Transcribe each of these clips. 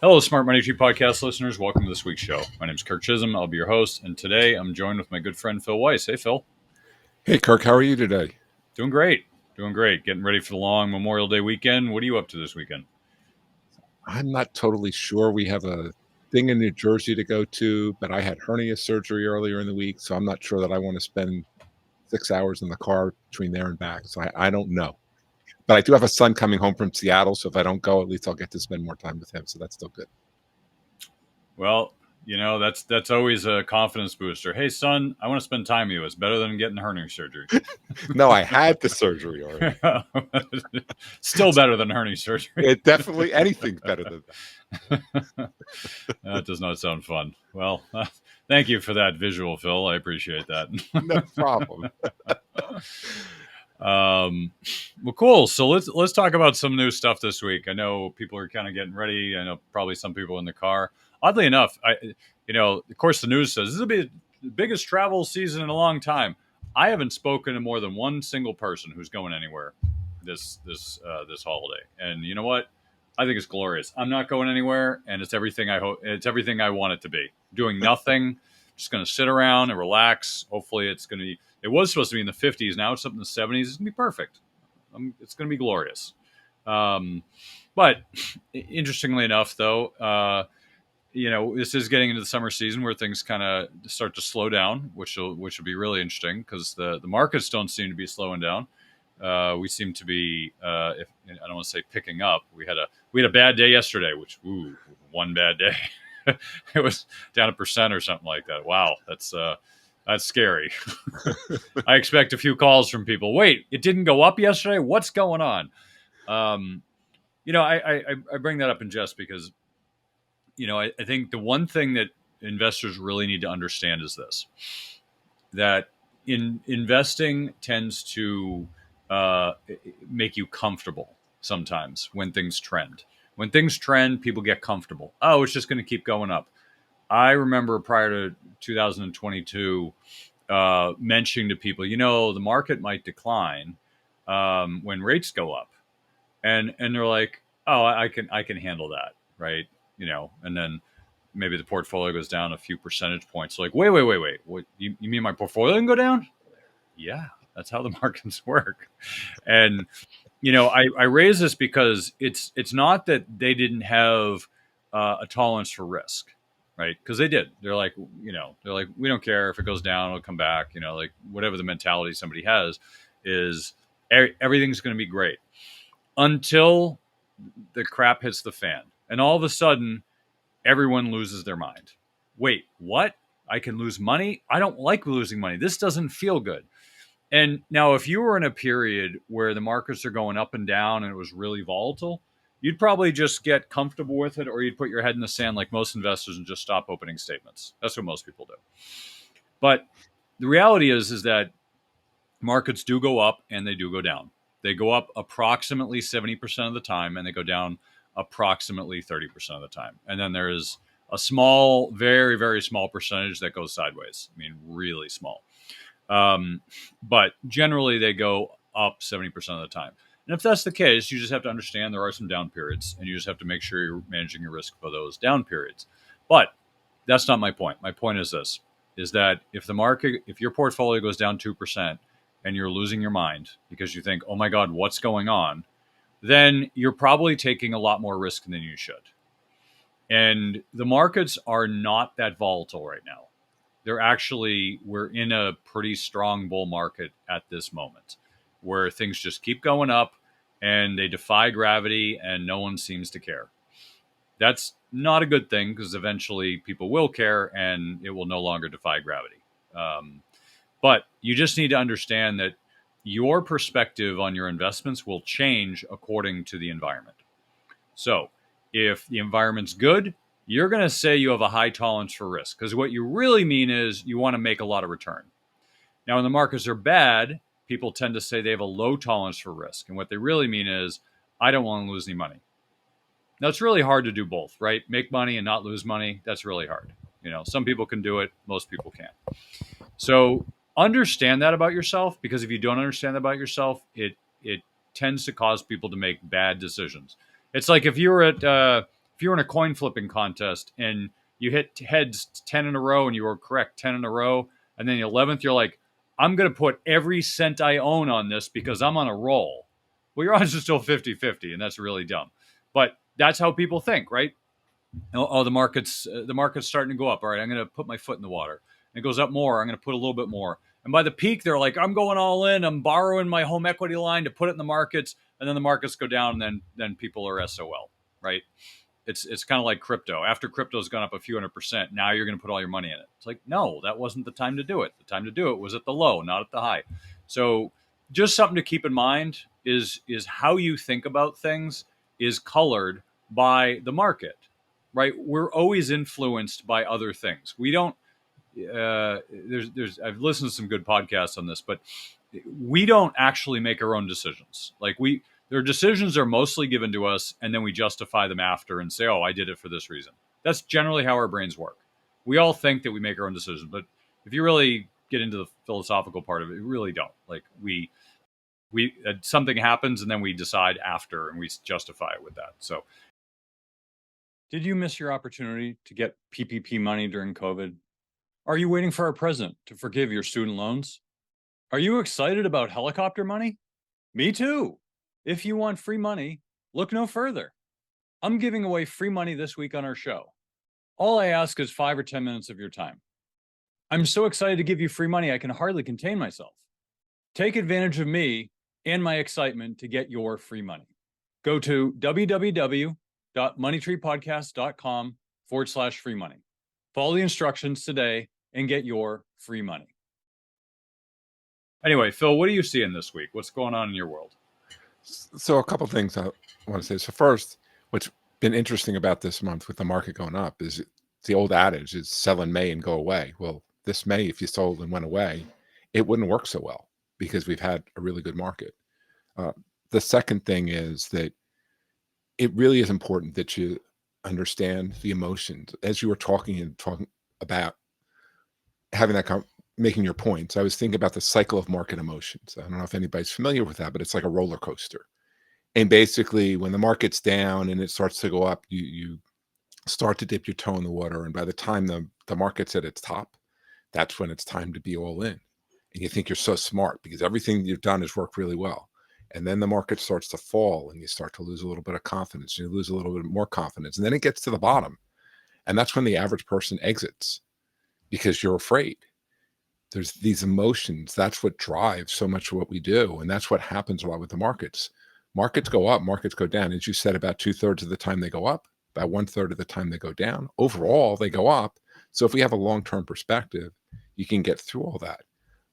Hello, Smart Money Tree podcast listeners. Welcome to this week's show. My name is Kirk Chisholm. I'll be your host, and today I'm joined with my good friend Phil Weiss. Hey, Phil. Hey, Kirk, how are you today? Doing great. Doing great. Getting ready for the long Memorial Day weekend. What are you up to this weekend? I'm not totally sure. We have a thing in New Jersey to go to, but I had hernia surgery earlier in the week, so I'm not sure that I want to spend 6 hours in the car between there and back. So I don't know. But I do have a son coming home from Seattle, so if I don't go, at least I'll get to spend more time with him. So that's still good. Well, that's always a confidence booster. Hey, son, I want to spend time with you. It's better than getting hernia surgery. No, I had the surgery already. Still better than hernia surgery. It definitely anything's better than that. That does not sound fun. Well, thank you for that visual, Phil. I appreciate that. No problem. Well, cool. So let's talk about some new stuff this week. I know people are kind of getting ready. I know probably some people in the car. Oddly enough, of course, the news says this will be the biggest travel season in a long time. I haven't spoken to more than one single person who's going anywhere this holiday, and you know what? I think it's glorious. I'm not going anywhere, and it's everything I hope. It's everything I want it to be. Doing nothing, just going to sit around and relax. Hopefully, it's going to be. It was supposed to be in the 50s. Now it's up in the 70s. It's going to be perfect. It's going to be glorious. But interestingly enough, though, this is getting into the summer season where things kind of start to slow down, which will be really interesting because the markets don't seem to be slowing down. We seem to be, if I don't want to say picking up. We had a bad day yesterday, one bad day. It was down 1% or something like that. Wow, that's scary. I expect a few calls from people. Wait, it didn't go up yesterday? What's going on? I bring that up in jest because, I think the one thing that investors really need to understand is this, that investing tends to make you comfortable sometimes when things trend. When things trend, people get comfortable. Oh, it's just going to keep going up. I remember prior to 2022 mentioning to people, the market might decline when rates go up, and they're like, oh, I can handle that, right? And then maybe the portfolio goes down a few percentage points. Like, wait, what you mean my portfolio can go down? Yeah, that's how the markets work. And I raise this because it's not that they didn't have a tolerance for risk, right? Because they did. They're like, we don't care if it goes down, it'll come back. Like whatever the mentality somebody has is everything's going to be great until the crap hits the fan, and all of a sudden, everyone loses their mind. Wait, what? I can lose money? I don't like losing money. This doesn't feel good. And now, if you were in a period where the markets are going up and down and it was really volatile, you'd probably just get comfortable with it, or you'd put your head in the sand like most investors and just stop opening statements. That's what most people do. But the reality is that markets do go up and they do go down. They go up approximately 70% of the time and they go down approximately 30% of the time. And then there is a small, very, very small percentage that goes sideways. I mean, really small. But generally they go up 70% of the time. And if that's the case, you just have to understand there are some down periods and you just have to make sure you're managing your risk for those down periods. But that's not my point. My point is this, is that if your portfolio goes down 2% and you're losing your mind because you think, oh my God, what's going on? Then you're probably taking a lot more risk than you should. And the markets are not that volatile right now. We're in a pretty strong bull market at this moment where things just keep going up and they defy gravity and no one seems to care. That's not a good thing because eventually people will care and it will no longer defy gravity. But you just need to understand that your perspective on your investments will change according to the environment. So if the environment's good, you're going to say you have a high tolerance for risk because what you really mean is you want to make a lot of return. Now, when the markets are bad, people tend to say they have a low tolerance for risk. And what they really mean is, I don't want to lose any money. Now, it's really hard to do both, right? Make money and not lose money. That's really hard. Some people can do it. Most people can't. So understand that about yourself, because if you don't understand that about yourself, it tends to cause people to make bad decisions. It's like if you were at if you're in a coin flipping contest and you hit heads 10 in a row and you were correct 10 in a row, and then the 11th, you're like, I'm going to put every cent I own on this because I'm on a roll. Well, your odds are still 50-50, and that's really dumb. But that's how people think, right? Oh, the market's starting to go up. All right, I'm going to put my foot in the water. And it goes up more. I'm going to put a little bit more. And by the peak, they're like, I'm going all in. I'm borrowing my home equity line to put it in the markets. And then the markets go down, and then people are SOL, right? It's kind of like crypto. After crypto's gone up a few 100%, now you're going to put all your money in it. It's like, no, that wasn't the time to do it. The time to do it was at the low, not at the high. So just something to keep in mind is how you think about things is colored by the market, right? We're always influenced by other things. We don't. I've listened to some good podcasts on this, but we don't actually make our own decisions. Like their decisions are mostly given to us, and then we justify them after and say, "Oh, I did it for this reason." That's generally how our brains work. We all think that we make our own decisions, but if you really get into the philosophical part of it, we really don't. Like we something happens, and then we decide after, and we justify it with that. So, did you miss your opportunity to get PPP money during COVID? Are you waiting for our president to forgive your student loans? Are you excited about helicopter money? Me too. If you want free money, look no further. I'm giving away free money this week on our show. All I ask is 5 or 10 minutes of your time. I'm so excited to give you free money, I can hardly contain myself. Take advantage of me and my excitement to get your free money. Go to www.moneytreepodcast.com/free money. Follow the instructions today and get your free money. Anyway, Phil, what are you seeing this week? What's going on in your world? So a couple things I want to say. So first, what's been interesting about this month with the market going up is the old adage is sell in May and go away. Well, this May, if you sold and went away, it wouldn't work so well because we've had a really good market. The second thing is that it really is important that you understand the emotions as you were talking about having that making your points. I was thinking about the cycle of market emotions. I don't know if anybody's familiar with that, but it's like a roller coaster. And basically, when the market's down and it starts to go up, you start to dip your toe in the water, and by the time the market's at its top, that's when it's time to be all in. And you think you're so smart because everything you've done has worked really well. And then the market starts to fall, and you start to lose a little bit of confidence. You lose a little bit more confidence, and then it gets to the bottom, and that's when the average person exits because you're afraid. There's these emotions. That's what drives so much of what we do. And that's what happens a lot with the markets. Markets go up, markets go down. As you said, about 2/3 of the time they go up, about 1/3 of the time they go down. Overall, they go up. So if we have a long-term perspective, you can get through all that.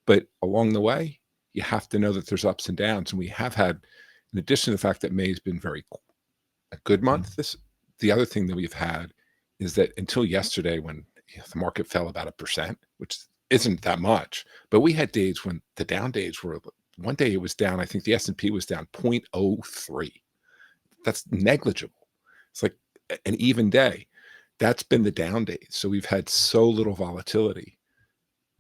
But along the way, you have to know that there's ups and downs. And we have had, in addition to the fact that May has been a good month, the other thing that we've had is that until yesterday when the market fell about 1%, which isn't that much, but we had days when the down days were, one day it was down, I think the S&P was down 0.03. That's negligible. It's like an even day. That's been the down days. So we've had so little volatility,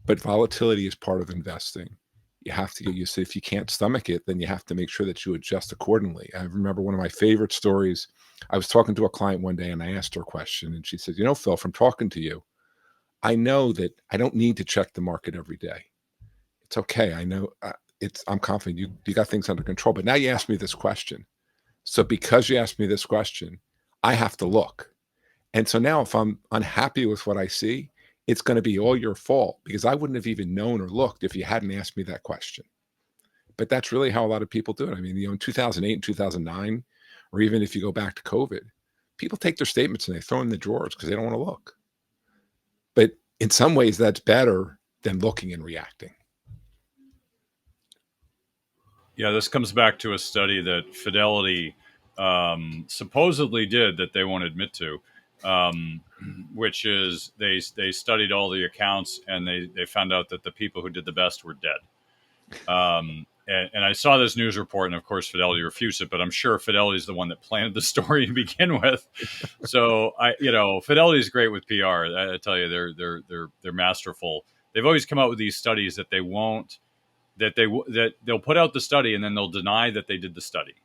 but volatility is part of investing. You have to get used to it. If you can't stomach it, then you have to make sure that you adjust accordingly. I remember one of my favorite stories. I was talking to a client one day and I asked her a question and she said, Phil, from talking to you, I know that I don't need to check the market every day. It's okay. I know I'm confident you got things under control, but now you asked me this question. So because you asked me this question, I have to look. And so now if I'm unhappy with what I see, it's going to be all your fault because I wouldn't have even known or looked if you hadn't asked me that question. But that's really how a lot of people do it. I mean, in 2008 and 2009, or even if you go back to COVID, people take their statements and they throw them in the drawers because they don't want to look. But in some ways, that's better than looking and reacting. Yeah, this comes back to a study that Fidelity supposedly did that they won't admit to, which is they studied all the accounts and they found out that the people who did the best were dead. And I saw this news report, and of course Fidelity refused it, but I'm sure Fidelity is the one that planted the story to begin with. So Fidelity is great with PR. I tell you, they're masterful. They've always come out with these studies that they'll put out the study and then they'll deny that they did the study.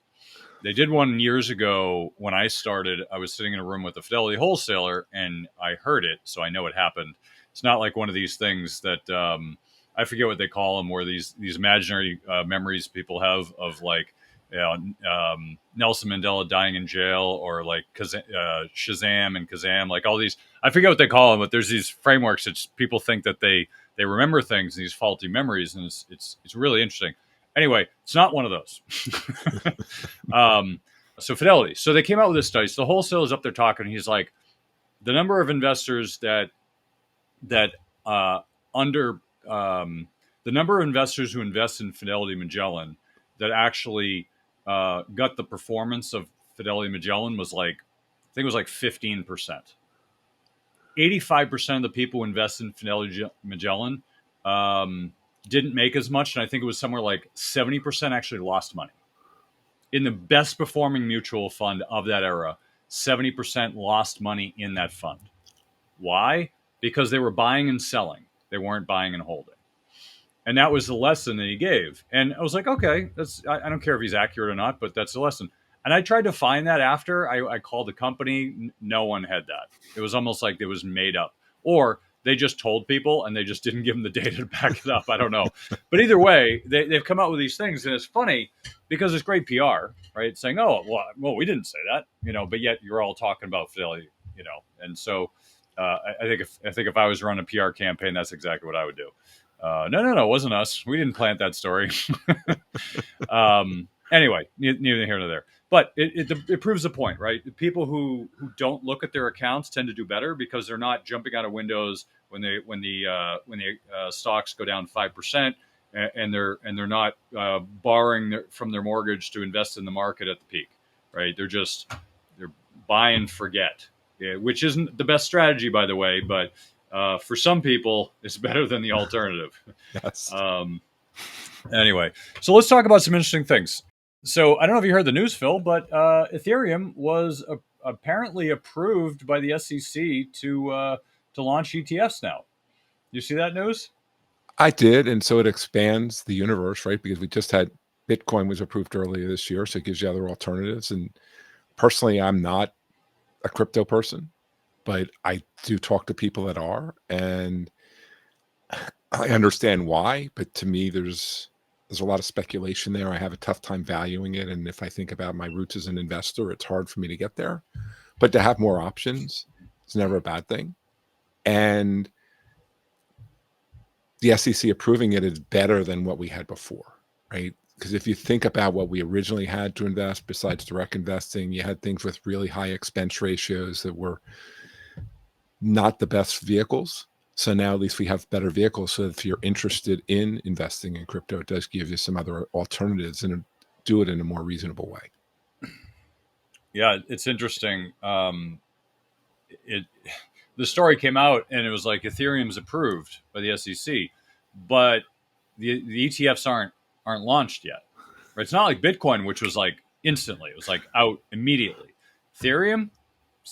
They did one years ago when I started. I was sitting in a room with a Fidelity wholesaler, and I heard it, so I know it happened. It's not like one of these things that I forget what they call them, where these imaginary memories people have of like, you know, Nelson Mandela dying in jail, or like Shazam and Kazam, like all these. I forget what they call them, but there's these frameworks that people think that they remember things, these faulty memories, and it's really interesting. Anyway, it's not one of those. um, so Fidelity. So they came out with this study. So the wholesaler's up there talking. He's like, the number of investors that under the number of investors who invest in Fidelity Magellan that actually got the performance of Fidelity Magellan was like, I think it was like 15%. 85% of the people who invest in Fidelity Magellan didn't make as much, and I think it was somewhere like 70% actually lost money. In the best performing mutual fund of that era, 70% lost money in that fund. Why? Because they were buying and selling. They weren't buying and holding. And that was the lesson that he gave. And I was like, okay, I don't care if he's accurate or not, but that's the lesson. And I tried to find that after I called the company. No one had that. It was almost like it was made up. Or they just told people and they just didn't give them the data to back it up. I don't know. But either way, they've come out with these things. And it's funny because it's great PR, right? Saying, oh, well, we didn't say that, but yet you're all talking about Fidelity, And so I think if I was running a PR campaign, that's exactly what I would do. No, it wasn't us. We didn't plant that story. Anyway, neither here nor there. But it proves the point, right? People who don't look at their accounts tend to do better because they're not jumping out of windows when the stocks go down 5%, and they're not borrowing from their mortgage to invest in the market at the peak, right? They're buy and forget, which isn't the best strategy, by the way, but for some people, it's better than the alternative. Yes. Anyway, so let's talk about some interesting things. So I don't know if you heard the news, Phil, but Ethereum was apparently approved by the SEC to launch ETFs now. You see that news? I did, and so it expands the universe, right? Because we just had Bitcoin was approved earlier this year, so it gives you other alternatives. And personally, I'm not a crypto person, but I do talk to people that are, and I understand why. But to me, there's a lot of speculation there. I have a tough time valuing it, and if I think about my roots as an investor, it's hard for me to get there. But to have more options is never a bad thing. And the SEC approving it is better than what we had before, right? Because if you think about what we originally had to invest, besides direct investing, you had things with really high expense ratios that were not the best vehicles. So now at least we have better vehicles. So if you're interested in investing in crypto, it does give you some other alternatives and do it in a more reasonable way. Yeah, it's interesting. The story came out and it was like Ethereum's approved by the SEC, but the ETFs aren't launched yet. Right? It's not like Bitcoin, which was like instantly. It was like out immediately. Ethereum,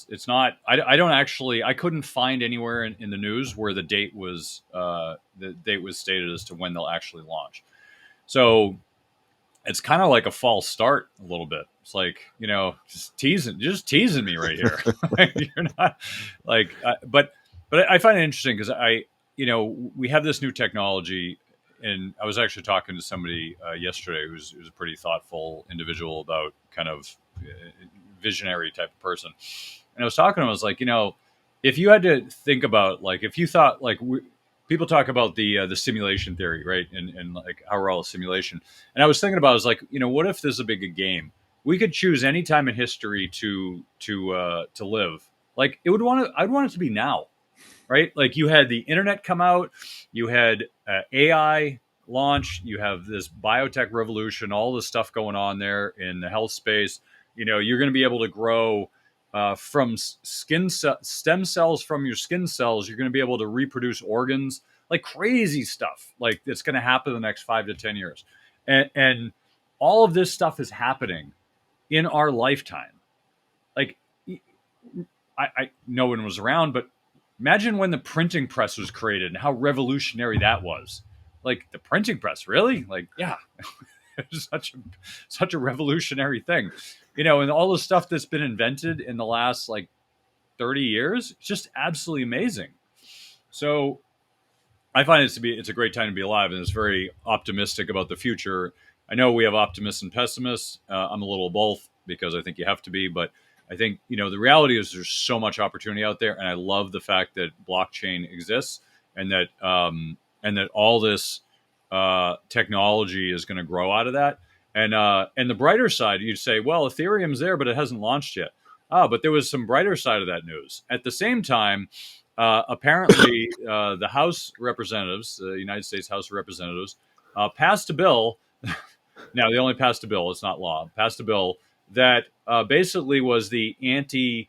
it's not. I couldn't find anywhere in the news where the date was stated as to when they'll actually launch. So it's kind of like a false start a little bit. It's like, just teasing me right here. You're not like, but I find it interesting because we have this new technology, and I was actually talking to somebody yesterday who's a pretty thoughtful individual about kind of visionary type of person. And I was talking to him, I was like, if you had to think about, like, if you thought, like, people talk about the simulation theory, right? And like how we're all a simulation. And I was thinking about, I was like, what if there's a big game? We could choose any time in history to live. Like I'd want it to be now, right? Like you had the internet come out, you had AI launch, you have this biotech revolution, all this stuff going on there in the health space. You're going to be able to grow from stem cells from your skin cells. You're going to be able to reproduce organs, like crazy stuff. Like it's going to happen in the next 5 to 10 years, and all of this stuff is happening in our lifetime. Like I no one was around, but imagine when the printing press was created and how revolutionary that was. Like the printing press, really? Like, yeah. such a revolutionary thing, and all the stuff that's been invented in the last like 30 years. It's just absolutely amazing. So I find it's a great time to be alive, and it's very optimistic about the future. I know we have optimists and pessimists. I'm a little of both because I think you have to be, but I think the reality is there's so much opportunity out there, and I love the fact that blockchain exists, and that all this technology is going to grow out of that. And the brighter side, you'd say, well, Ethereum's there, but it hasn't launched yet. But there was some brighter side of that news. At the same time, apparently, the House Representatives, the United States House of Representatives, passed a bill. Now, they only passed a bill; it's not law. Passed a bill that basically was the anti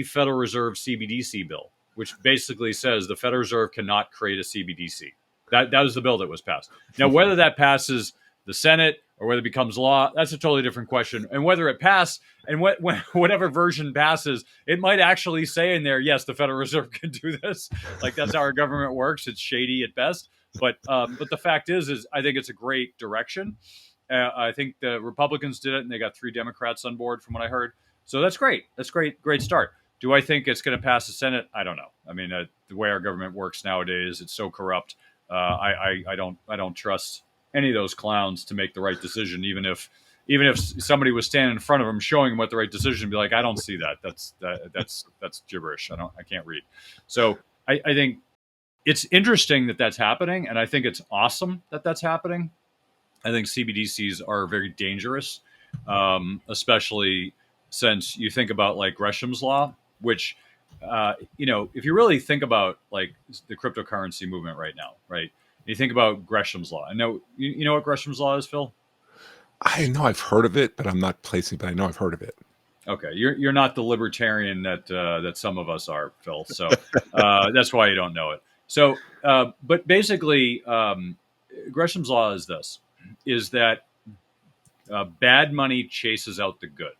Federal Reserve CBDC bill, which basically says the Federal Reserve cannot create a CBDC. That was the bill that was passed. Now, whether that passes the Senate or whether it becomes law, that's a totally different question. And whether it passed and whatever version passes, it might actually say in there, yes, the Federal Reserve can do this. Like that's how our government works. It's shady at best. But the fact is I think it's a great direction. I think the Republicans did it, and they got 3 Democrats on board, from what I heard. So that's great. That's great start. Do I think it's going to pass the Senate? I don't know. I mean, the way our government works nowadays, it's so corrupt. I don't trust any of those clowns to make the right decision, even if somebody was standing in front of them showing them what the right decision, be like, I don't see that. That's gibberish. I can't read. So I think it's interesting that that's happening, and I think it's awesome that that's happening. I think CBDCs are very dangerous, especially since you think about like Gresham's law, which if you really think about like the cryptocurrency movement right now, right? You think about Gresham's law. I know you know what Gresham's law is, Phil. I know I've heard of it, but I'm not placing. But I know I've heard of it. Okay, you're not the libertarian that some of us are, Phil. So that's why you don't know it. So, but basically, Gresham's law is that bad money chases out the good,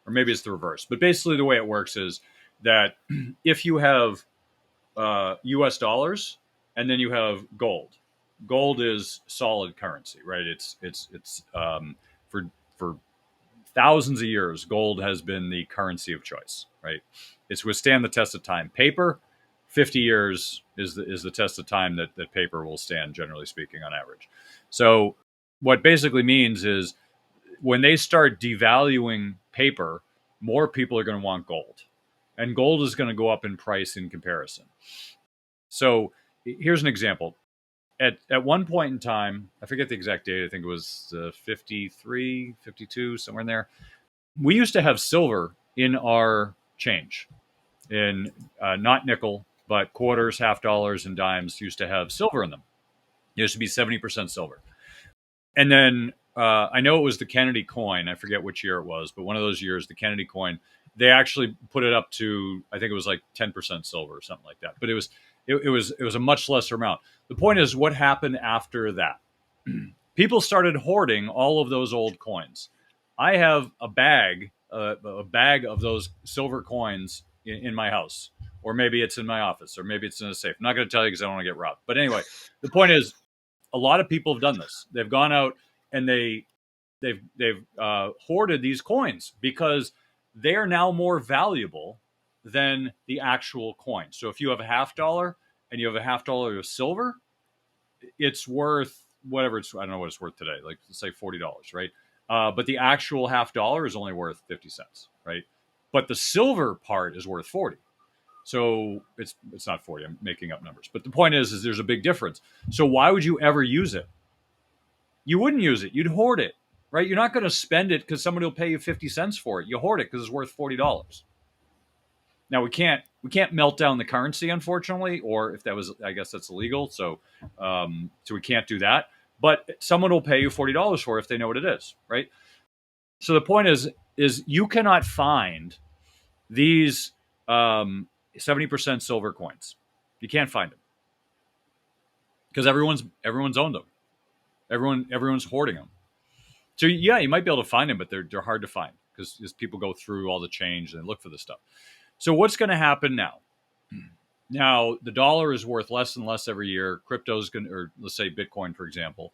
or maybe it's the reverse. But basically, the way it works is that if you have U.S. dollars and then you have gold. Gold is solid currency, right? It's for thousands of years, gold has been the currency of choice, right? It's withstand the test of time. Paper, 50 years is the test of time that paper will stand, generally speaking, on average. So what basically means is when they start devaluing paper, more people are going to want gold. And gold is going to go up in price in comparison. So here's an example. At one point in time, I forget the exact date, I think it was 53, 52, somewhere in there. We used to have silver in our change, in not nickel, but quarters, half dollars, and dimes used to have silver in them. It used to be 70% silver. And then I know it was the Kennedy coin. I forget which year it was, but one of those years, the Kennedy coin, they actually put it up to, I think it was like 10% silver or something like that. But it was a much lesser amount. The point is, what happened after that? People started hoarding all of those old coins. I have a bag of those silver coins in my house, or maybe it's in my office, or maybe it's in a safe. I'm not going to tell you because I don't want to get robbed. But anyway, the point is, a lot of people have done this. They've gone out and they've hoarded these coins because they are now more valuable than the actual coin. So if you have a $50 and you have a $50 of silver, it's worth whatever I don't know what it's worth today. Like let's say $40, right? But the actual $50 is only worth 50 cents, right? But the silver part is worth 40. So it's not 40. I'm making up numbers. But the point is there's a big difference. So why would you ever use it? You wouldn't use it. You'd hoard it, right? You're not going to spend it because somebody will pay you 50 cents for it. You hoard it because it's worth $40. Now we can't melt down the currency, unfortunately, or if that was, I guess that's illegal. So we can't do that. But someone will pay you $40 for it if they know what it is, right? So the point is you cannot find these 70% silver coins. You can't find them because everyone's owned them. Everyone's hoarding them. So yeah, you might be able to find them, but they're hard to find because people go through all the change and look for this stuff. So what's going to happen now? Now the dollar is worth less and less every year. Crypto's going, or let's say Bitcoin, for example,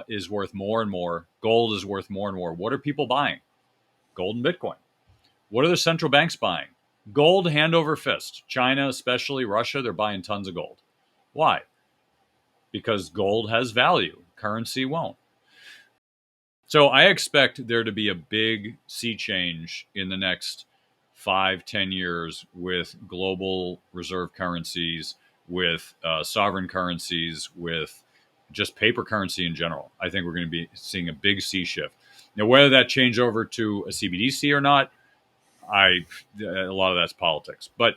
is worth more and more. Gold is worth more and more. What are people buying? Gold and Bitcoin. What are the central banks buying? Gold hand over fist. China, especially Russia, they're buying tons of gold. Why? Because gold has value. Currency won't. So I expect there to be a big sea change in the next 5-10 years with global reserve currencies, with sovereign currencies, with just paper currency in general. I think we're going to be seeing a big sea shift. Now, whether that change over to a CBDC or not, a lot of that's politics. But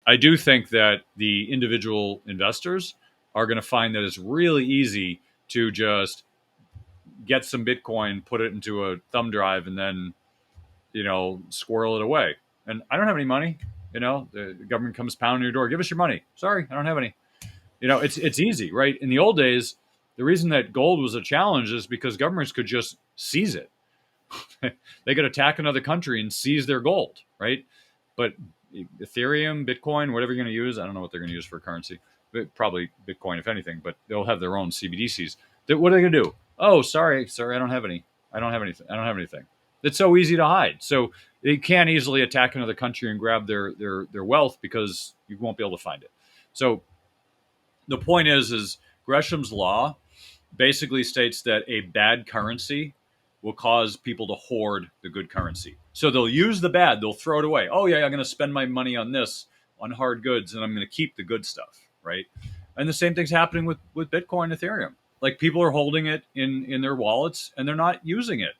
I do think that the individual investors are going to find that it's really easy to just get some Bitcoin, put it into a thumb drive, and then, squirrel it away. And I don't have any money. The government comes pounding your door. Give us your money. Sorry, I don't have any. It's easy, right? In the old days, the reason that gold was a challenge is because governments could just seize it. They could attack another country and seize their gold, right? But Ethereum, Bitcoin, whatever you're going to use, I don't know what they're going to use for currency. But probably Bitcoin, if anything. But they'll have their own CBDCs. What are they going to do? Oh, sorry, I don't have any. I don't have anything. I don't have anything. It's so easy to hide. So they can't easily attack another country and grab their wealth because you won't be able to find it. So the point is Gresham's law basically states that a bad currency will cause people to hoard the good currency. So they'll use the bad, they'll throw it away. Oh yeah, I'm going to spend my money on this, on hard goods, and I'm going to keep the good stuff, right? And the same thing's happening with Bitcoin, Ethereum. Like people are holding it in their wallets and they're not using it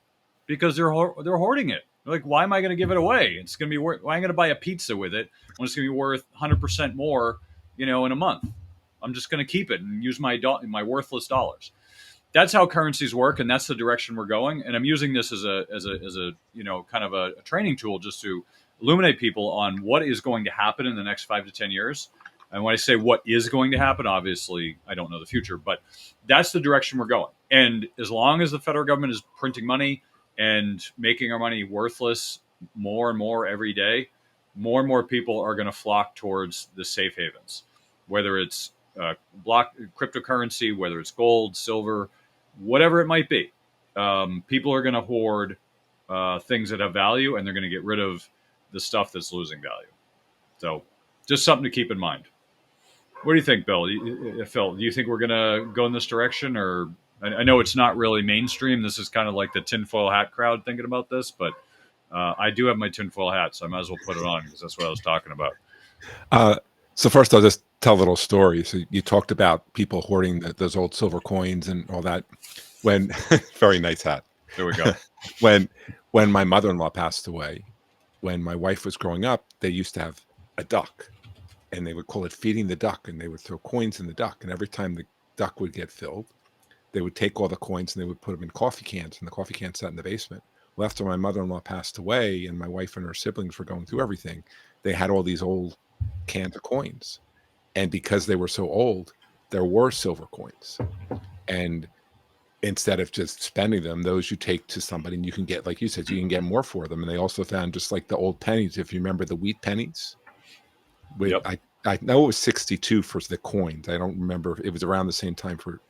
because they're hoarding it. They're like, why am I going to give it away? It's going to be worth. Why am I going to buy a pizza with it when it's going to be worth 100% more, in a month? I'm just going to keep it and use my worthless dollars. That's how currencies work, and that's the direction we're going. And I'm using this as a kind of a training tool just to illuminate people on what is going to happen in the next 5 to 10 years. And when I say what is going to happen, obviously I don't know the future, but that's the direction we're going. And as long as the federal government is printing money and making our money worthless more and more every day, more and more people are going to flock towards the safe havens, whether it's block cryptocurrency, whether it's gold, silver, whatever it might be. People are going to hoard things that have value, and they're going to get rid of the stuff that's losing value. So just something to keep in mind. What do you think, Bill? Phil, do you think we're going to go in this direction? Or I know it's not really mainstream. This is kind of like the tinfoil hat crowd thinking about this, but I do have my tinfoil hat, so I might as well put it on because that's what I was talking about. So first, I'll just tell a little story. So you talked about people hoarding those old silver coins and all that. When very nice hat. There we go. when my mother-in-law passed away, when my wife was growing up, they used to have a duck, and they would call it feeding the duck, and they would throw coins in the duck. And every time the duck would get filled, they would take all the coins and they would put them in coffee cans, and the coffee cans sat in the basement. Well, after my mother-in-law passed away and my wife and her siblings were going through everything, they had all these old cans of coins. And because they were so old, there were silver coins. And instead of just spending them, those you take to somebody and you can get, like you said, you can get more for them. And they also found just like the old pennies, if you remember the wheat pennies. Yep. I know it was 62 for the coins. I don't remember. It was around the same time for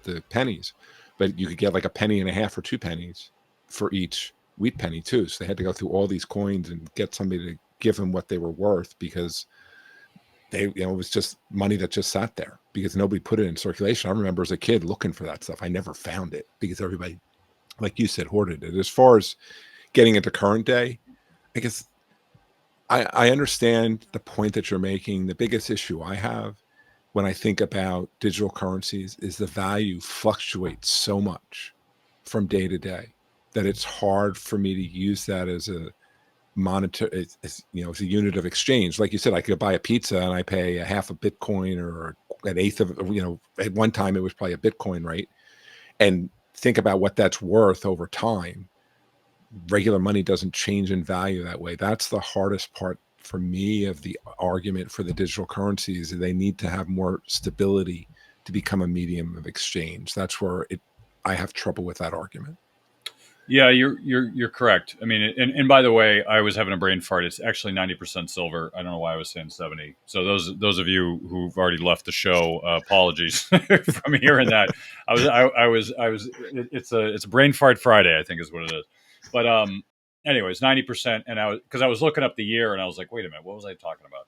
the pennies, but you could get like a penny and a half or 2 pennies for each wheat penny too. So they had to go through all these coins and get somebody to give them what they were worth, because it was just money that just sat there because nobody put it in circulation. I remember as a kid looking for that stuff. I never found it because everybody, like you said, hoarded it. As far as getting into current day, I guess I understand the point that you're making. The biggest issue I have when I think about digital currencies is the value fluctuates so much from day to day that it's hard for me to use that as a monetary, as a unit of exchange. Like you said, I could buy a pizza and I pay a half a Bitcoin or an eighth of, at one time it was probably a Bitcoin, right? And think about what that's worth over time. Regular money doesn't change in value that way. That's the hardest part for me of the argument for the digital currencies. They need to have more stability to become a medium of exchange. That's where I have trouble with that argument. Yeah, you're correct. I mean, and by the way, I was having a brain fart. It's actually 90% silver. I don't know why I was saying 70. So those of you who've already left the show, apologies from hearing that. It's a brain fart Friday, I think is what it is. But anyways, 90%, and I was looking up the year, and I was like, wait a minute, what was I talking about?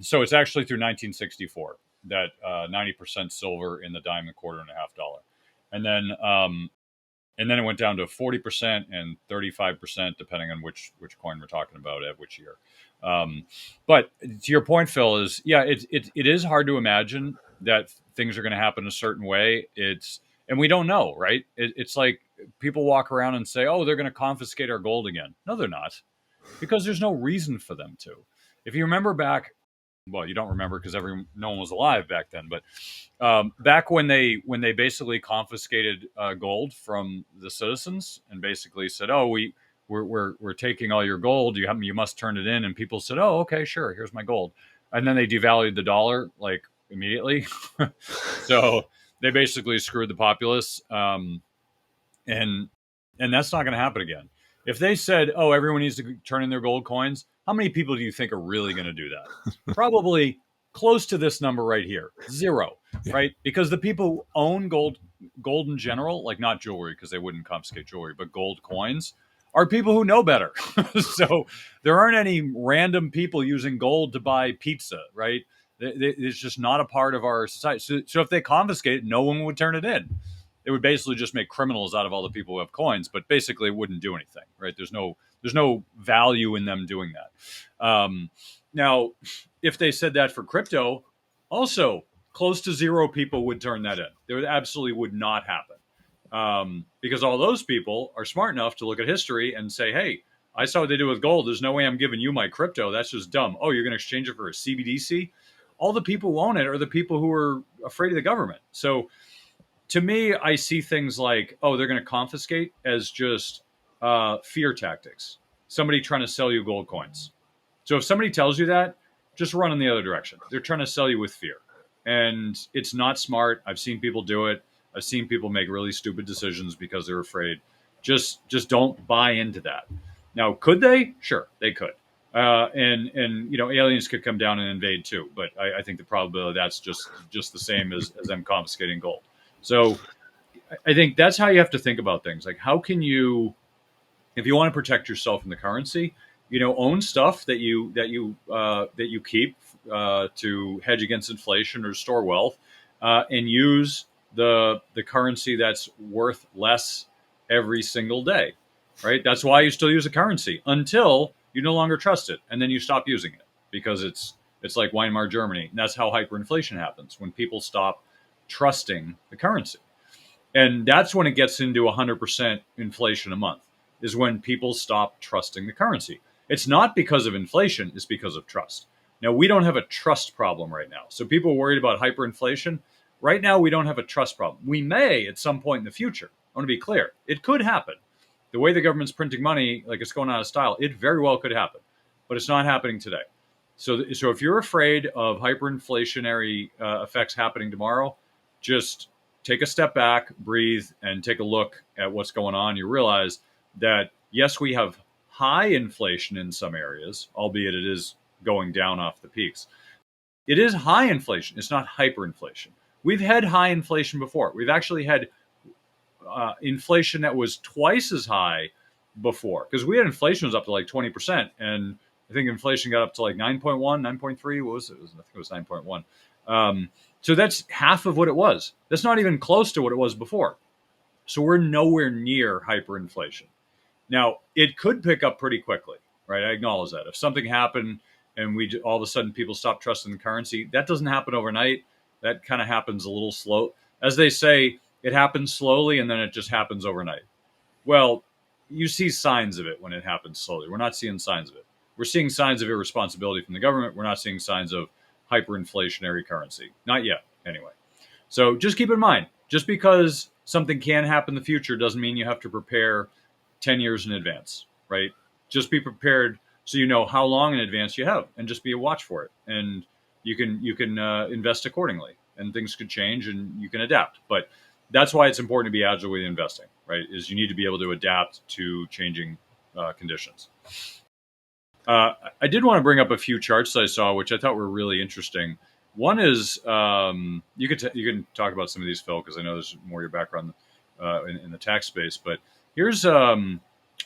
So it's actually through 1964 that 90% silver in the dime, the quarter, and a half dollar, and then it went down to 40% and 35%, depending on which coin we're talking about at which year. But to your point, Phil, is yeah, it is hard to imagine that things are going to happen a certain way. And we don't know, right? It's like people walk around and say, "Oh, they're going to confiscate our gold again." No, they're not, because there's no reason for them to. If you remember back, well, you don't remember because no one was alive back then, but back when they basically confiscated gold from the citizens and basically said, "Oh, we're taking all your gold. You must turn it in." And people said, "Oh, okay, sure. Here's my gold." And then they devalued the dollar like immediately. So they basically screwed the populace, and that's not going to happen again. If they said, "Oh, everyone needs to turn in their gold coins," how many people do you think are really going to do that? Probably close to this number right here, zero, Yeah. right? Because the people who own gold in general, like not jewelry, because they wouldn't confiscate jewelry, but gold coins, are people who know better. So there aren't any random people using gold to buy pizza, right? It's just not a part of our society. So if they confiscate it, no one would turn it in. It would basically just make criminals out of all the people who have coins, but basically it wouldn't do anything, right? There's no value in them doing that. Now, if they said that for crypto, also close to zero people would turn that in. There absolutely would not happen, because all those people are smart enough to look at history and say, "Hey, I saw what they do with gold. There's no way I'm giving you my crypto. That's just dumb. Oh, you're going to exchange it for a CBDC?" All the people who own it are the people who are afraid of the government. So to me, I see things like, "Oh, they're going to confiscate," as just fear tactics. Somebody trying to sell you gold coins. So if somebody tells you that, just run in the other direction. They're trying to sell you with fear. And it's not smart. I've seen people do it. I've seen people make really stupid decisions because they're afraid. Just don't buy into that. Now, could they? Sure, they could. And aliens could come down and invade too. But I think the probability of that's just the same as them confiscating gold. So I think that's how you have to think about things. Like, how can you, if you want to protect yourself in the currency, own stuff that you keep to hedge against inflation or store wealth, and use the currency that's worth less every single day, right? That's why you still use a currency until you no longer trust it, and then you stop using it because it's like Weimar Germany. And that's how hyperinflation happens, when people stop trusting the currency. And that's when it gets into 100% inflation a month, is when people stop trusting the currency. It's not because of inflation, it's because of trust. Now, we don't have a trust problem right now. So people are worried about hyperinflation. Right now, we don't have a trust problem. We may at some point in the future. I want to be clear. It could happen. The way the government's printing money, like it's going out of style, it very well could happen. But it's not happening today. So if you're afraid of hyperinflationary effects happening tomorrow, just take a step back, breathe, and take a look at what's going on. You realize that, yes, we have high inflation in some areas, albeit it is going down off the peaks. It is high inflation. It's not hyperinflation. We've had high inflation before. We've actually had inflation that was twice as high before, because we had inflation was up to like 20%. And I think inflation got up to like 9.1, 9.3. What was it? I think it was 9.1. So that's half of what it was. That's not even close to what it was before. So we're nowhere near hyperinflation. Now, it could pick up pretty quickly, right? I acknowledge that. If something happened and all of a sudden people stop trusting the currency, that doesn't happen overnight. That kind of happens a little slow. As they say, it happens slowly and then it just happens overnight. Well, you see signs of it when it happens slowly. We're not seeing signs of it. We're seeing signs of irresponsibility from the government. We're not seeing signs of hyperinflationary currency. Not yet, anyway. So just keep in mind, just because something can happen in the future doesn't mean you have to prepare 10 years in advance, right? Just be prepared so you know how long in advance you have, and just be a watch for it. And you can invest accordingly, and things could change and you can adapt. But that's why it's important to be agile with investing, right? Is you need to be able to adapt to changing conditions. I did want to bring up a few charts I saw, which I thought were really interesting. One is you can talk about some of these, Phil, because I know there's more your background in the tax space. But here's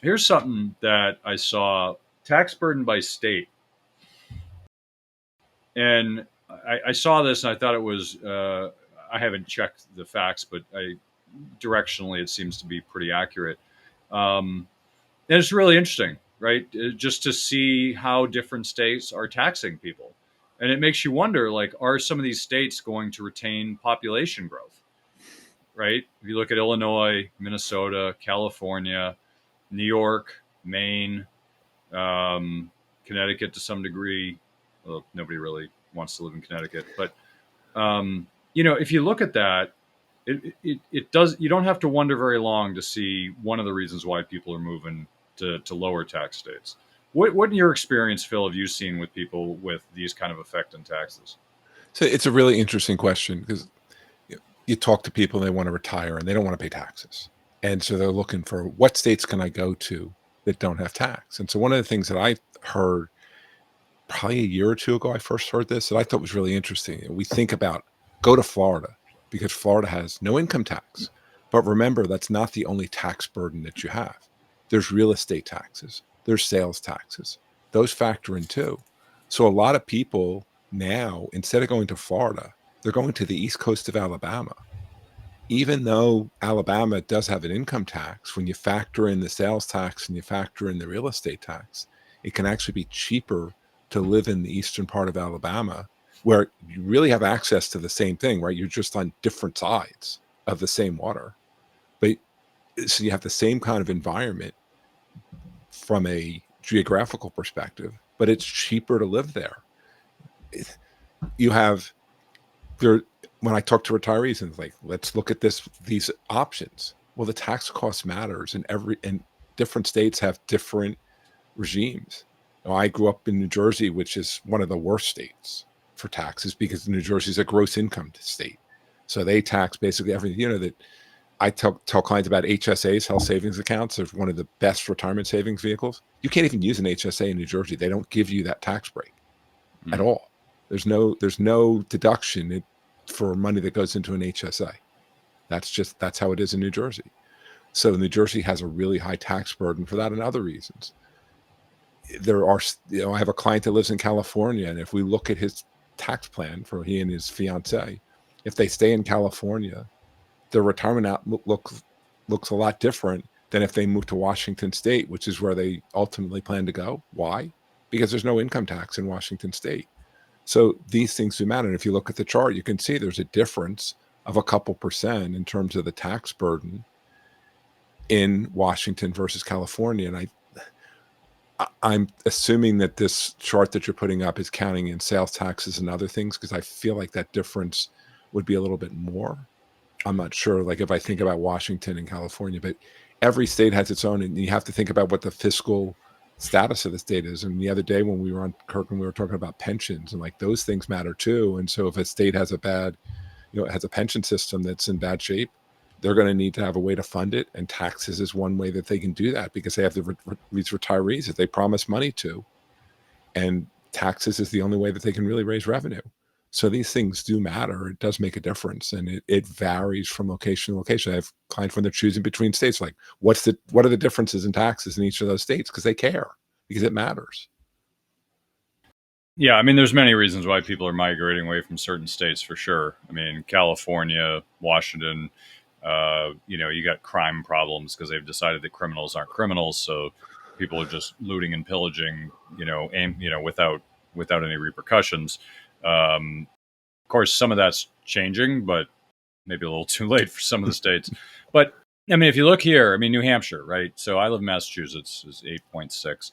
here's something that I saw: tax burden by state, and I saw this and I thought it was. I haven't checked the facts, but directionally it seems to be pretty accurate. And it's really interesting, right? Just to see how different states are taxing people. And it makes you wonder, like, are some of these states going to retain population growth, right? If you look at Illinois, Minnesota, California, New York, Maine, Connecticut to some degree, well, nobody really wants to live in Connecticut. But, if you look at that, it does, you don't have to wonder very long to see one of the reasons why people are moving to lower tax states. What in your experience, Phil, have you seen with people with these kind of effect in taxes? So it's a really interesting question because you talk to people and they want to retire and they don't want to pay taxes. And so they're looking for what states can I go to that don't have tax. And so one of the things that I heard probably a year or two ago, I first heard this that I thought was really interesting. And we think about go to Florida because Florida has no income tax. But remember, that's not the only tax burden that you have. There's real estate taxes, there's sales taxes. Those factor in too. So a lot of people now, instead of going to Florida, they're going to the east coast of Alabama. Even though Alabama does have an income tax, when you factor in the sales tax and you factor in the real estate tax, it can actually be cheaper to live in the eastern part of Alabama where you really have access to the same thing, right? You're just on different sides of the same water. But so you have the same kind of environment from a geographical perspective, but it's cheaper to live there. You have there when I talk to retirees and like, let's look at these options. Well, the tax cost matters, and different states have different regimes. I grew up in New Jersey, which is one of the worst states for taxes because New Jersey is a gross income state. So they tax basically everything. That I tell clients about HSAs, health savings accounts. They're one of the best retirement savings vehicles. You can't even use an HSA in New Jersey. They don't give you that tax break at all. There's no deduction for money that goes into an HSA. That's how it is in New Jersey. So New Jersey has a really high tax burden for that and other reasons. There are, I have a client that lives in California, and if we look at his tax plan for he and his fiance, if they stay in California, their retirement outlook looks a lot different than if they move to Washington State, which is where they ultimately plan to go. Why? Because there's no income tax in Washington State. So these things do matter. And if you look at the chart, you can see there's a difference of a couple percent in terms of the tax burden in Washington versus California. And I'm assuming that this chart that you're putting up is counting in sales taxes and other things, because I feel like that difference would be a little bit more. I'm not sure, like if I think about Washington and California, but every state has its own, and you have to think about what the fiscal status of the state is. And the other day when we were on Kirkland, we were talking about pensions, and like those things matter too. And so if a state has has a pension system that's in bad shape, they're going to need to have a way to fund it. And taxes is one way that they can do that because they have these retirees that they promise money to. And taxes is the only way that they can really raise revenue. So these things do matter. It does make a difference. And it varies from location to location. I have clients when they're choosing between states, like what are the differences in taxes in each of those states? Because they care, because it matters. Yeah, I mean, there's many reasons why people are migrating away from certain states for sure. I mean, California, Washington, you got crime problems because they've decided that criminals aren't criminals, so people are just looting and pillaging, without any repercussions. Of course, some of that's changing, but maybe a little too late for some of the states. But I mean, if you look here, I mean, New Hampshire, right? So I live in Massachusetts, is 8.6.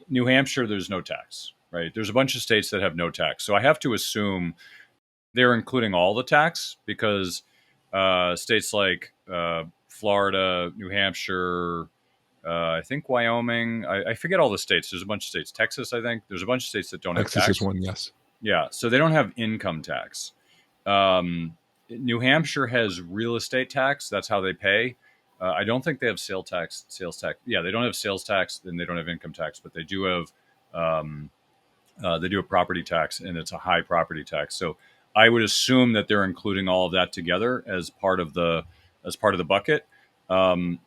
New Hampshire, there's no tax, right? There's a bunch of states that have no tax. So I have to assume they're including all the tax because states like Florida, New Hampshire, I think Wyoming, I forget all the states. There's a bunch of states. Texas, I think. There's a bunch of states that don't have Texas tax. is one, yes. Yeah, so they don't have income tax. New Hampshire has real estate tax. That's how they pay. I don't think they have sales tax. Yeah, they don't have sales tax and they don't have income tax, but um, they do have property tax, and it's a high property tax. So I would assume that they're including all of that together as part of the bucket. Um,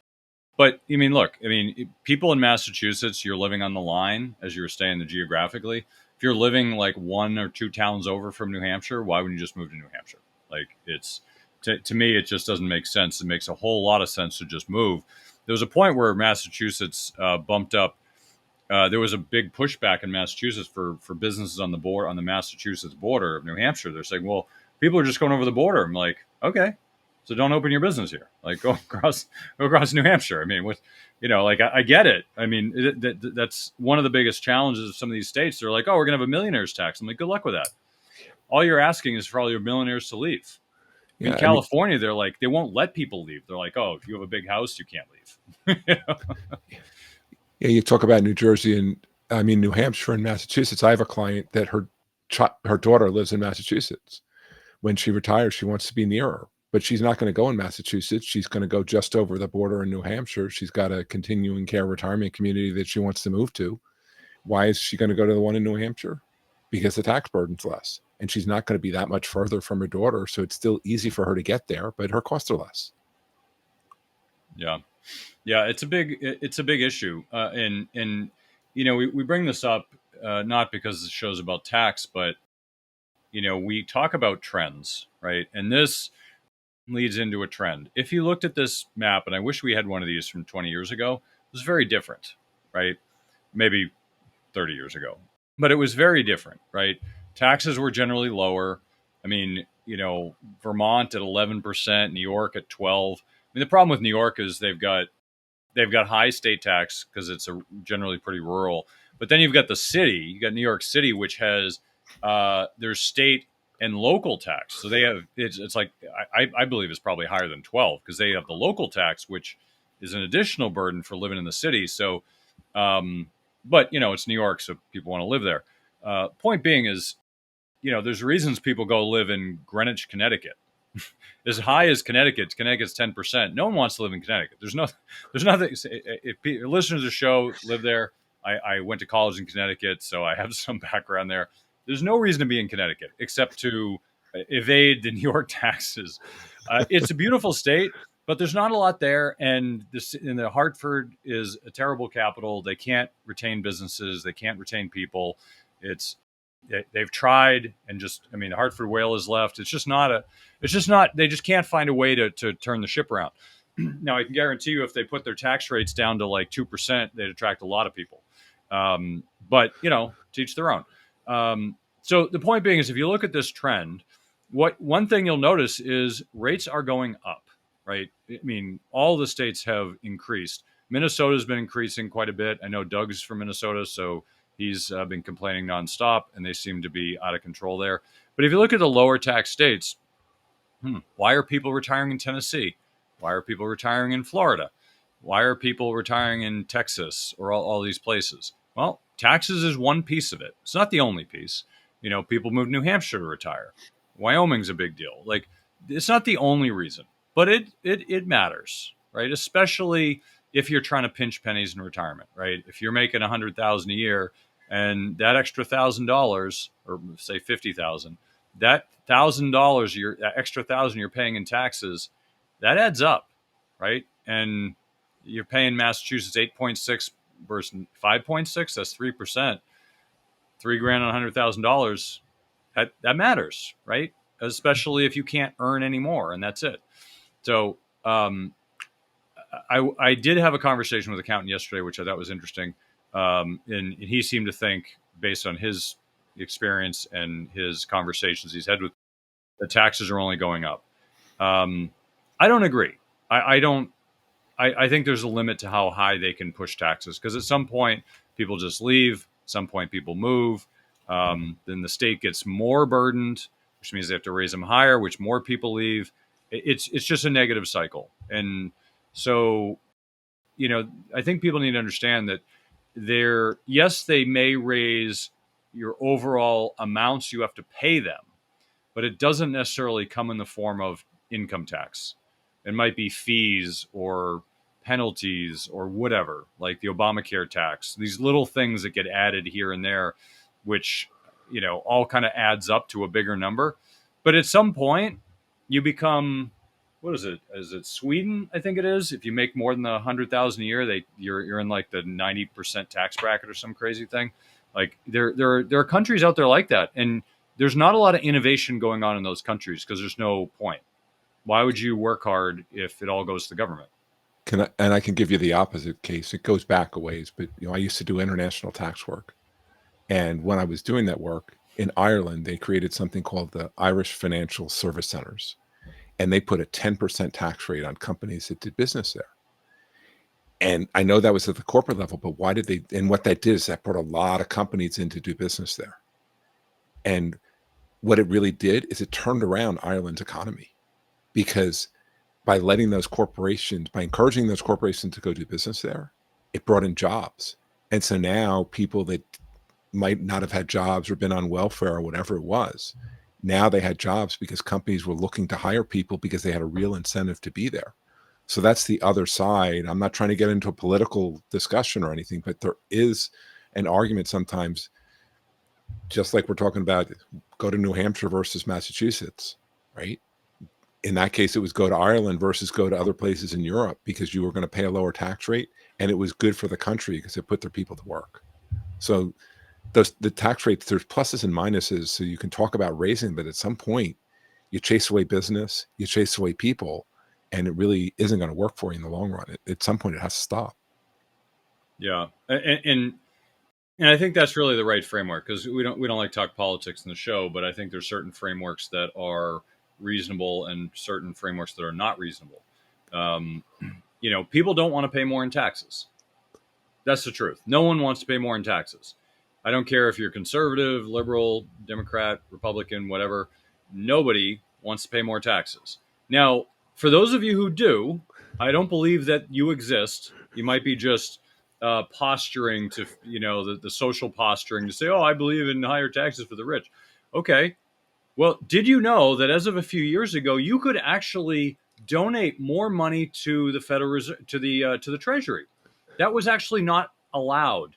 but I mean, look, I mean, people in Massachusetts, you're living on the line as you're staying geographically. If you're living like one or two towns over from New Hampshire, why wouldn't you just move to New Hampshire? Like it's to me, it just doesn't make sense. It makes a whole lot of sense to just move. There was a point where Massachusetts bumped up. There was a big pushback in Massachusetts for businesses on the Massachusetts border of New Hampshire. They're saying, well, people are just going over the border. I'm like, okay, so don't open your business here. Like go across New Hampshire. I mean, what, like I get it. I mean, that's one of the biggest challenges of some of these states. They're like, oh, we're gonna have a millionaires tax. I'm like, good luck with that. All you're asking is for all your millionaires to leave. In Yeah, I mean, California, they're like, they won't let people leave. They're like, oh, if you have a big house, you can't leave. yeah, you talk about New Jersey and I mean New Hampshire and Massachusetts. I have a client that her daughter lives in Massachusetts. When she retires, she wants to be near her, but she's not going to go in Massachusetts. She's going to go just over the border in New Hampshire. She's got a continuing care retirement community that she wants to move to. Why is she going to go to the one in New Hampshire? Because the tax burden's less, and she's not going to be that much further from her daughter, so it's still easy for her to get there, but her costs are less. Yeah. Yeah, it's a big issue, and we bring this up not because the show's about tax, but we talk about trends, right? And this leads into a trend. If you looked at this map, and I wish we had one of these from 20 years ago, it was very different, right? Maybe 30 years ago, but it was very different, right? Taxes were generally lower. I mean, Vermont at 11%, New York at 12. I mean, the problem with New York is they've got high state tax because it's generally pretty rural. But then you've got the city. You got New York City, which has their state and local tax. So they have it's like I believe it's probably higher than 12 because they have the local tax, which is an additional burden for living in the city. So, but it's New York, so people want to live there. Point being is, there's reasons people go live in Greenwich, Connecticut. As high as Connecticut's 10%. No one wants to live in Connecticut. There's nothing. If listeners of the show live there, I went to college in Connecticut, so I have some background there. There's no reason to be in Connecticut except to evade the New York taxes. It's a beautiful state, but there's not a lot there, and the Hartford is a terrible capital. They can't retain businesses. They can't retain people. It's they've tried, and just I mean, the Hartford whale is left. It's just not. They just can't find a way to turn the ship around. Now, I can guarantee you, if they put their tax rates down to like 2%, they'd attract a lot of people. But teach their own. So the point being is, if you look at this trend, one thing you'll notice is rates are going up. Right? I mean, all the states have increased. Minnesota's been increasing quite a bit. I know Doug's from Minnesota, so he's been complaining nonstop, and they seem to be out of control there. But if you look at the lower tax states, why are people retiring in Tennessee? Why are people retiring in Florida? Why are people retiring in Texas or all these places? Well, taxes is one piece of it. It's not the only piece. People move to New Hampshire to retire. Wyoming's a big deal. Like, it's not the only reason, but it matters, right? Especially if you're trying to pinch pennies in retirement, right? If you're making 100,000 a year and that extra $1,000, or say 50,000, that $1,000, that extra 1,000 you're paying in taxes, that adds up, right? And you're paying Massachusetts 8.6 versus 5.6. That's 3%. $3,000 on $100,000. That matters, right? Especially if you can't earn any more, and that's it. So I did have a conversation with an accountant yesterday, which I thought was interesting. And he seemed to think, based on his experience and his conversations he's had with, the taxes are only going up. I don't agree. I don't. I think there's a limit to how high they can push taxes, because at some point people just leave. At some point people move. Then the state gets more burdened, which means they have to raise them higher, which more people leave. It's just a negative cycle. And so, I think people need to understand that yes, they may raise your overall amounts you have to pay them. but it doesn't necessarily come in the form of income tax. It might be fees or penalties or whatever, like the Obamacare tax, these little things that get added here and there, which, all kind of adds up to a bigger number. But at some point, you become, what is it? Is it Sweden? I think it is. If you make more than 100,000 a year, you're in like the 90% tax bracket or some crazy thing. Like there are countries out there like that, and there's not a lot of innovation going on in those countries because there's no point. Why would you work hard if it all goes to the government? And I can give you the opposite case. It goes back a ways, but I used to do international tax work. And when I was doing that work in Ireland, they created something called the Irish Financial Service Centers. And they put a 10% tax rate on companies that did business there. And I know that was at the corporate level, but why did they? And what that did is that brought a lot of companies in to do business there. And what it really did is it turned around Ireland's economy, because by encouraging those corporations to go do business there, it brought in jobs. And so now people that might not have had jobs or been on welfare or whatever it was, now they had jobs because companies were looking to hire people because they had a real incentive to be there. So that's the other side. I'm not trying to get into a political discussion or anything, but there is an argument sometimes, just like we're talking about, go to New Hampshire versus Massachusetts, right? In that case, it was go to Ireland versus go to other places in Europe because you were going to pay a lower tax rate, and it was good for the country because it put their people to work. So the tax rates, there's pluses and minuses, so you can talk about raising, but at some point, you chase away business, you chase away people, and it really isn't going to work for you in the long run. At some point, it has to stop. Yeah, and I think that's really the right framework, because we don't like to talk politics in the show, but I think there's certain frameworks that are reasonable and certain frameworks that are not reasonable. People don't want to pay more in taxes. That's the truth. No one wants to pay more in taxes. I don't care if you're conservative, liberal, Democrat, Republican, whatever. Nobody wants to pay more taxes. Now, for those of you who do, I don't believe that you exist. You might be just posturing to, the social posturing to say, oh, I believe in higher taxes for the rich. Okay. Well, did you know that as of a few years ago, you could actually donate more money to the Federal Reserve, to the Treasury? That was actually not allowed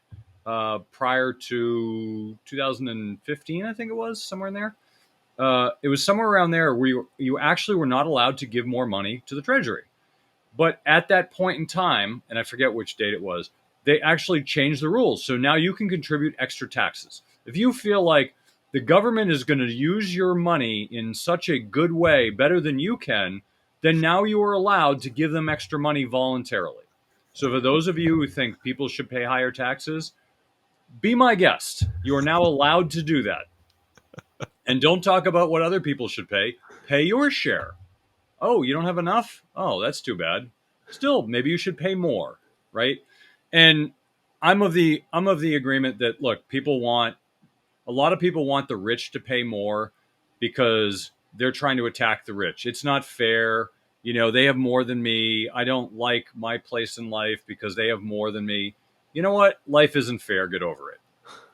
prior to 2015, I think it was, somewhere in there. It was somewhere around there where you actually were not allowed to give more money to the Treasury. But at that point in time, and I forget which date it was, they actually changed the rules. So now you can contribute extra taxes. If you feel like the government is going to use your money in such a good way, better than you can, then now you are allowed to give them extra money voluntarily. So for those of you who think people should pay higher taxes, be my guest. You are now allowed to do that. And don't talk about what other people should pay. Pay your share. Oh, you don't have enough? Oh, that's too bad. Still, maybe you should pay more, right? And I'm of the agreement that, look, a lot of people want the rich to pay more because they're trying to attack the rich. It's not fair. They have more than me. I don't like my place in life because they have more than me. You know what? Life isn't fair. Get over it,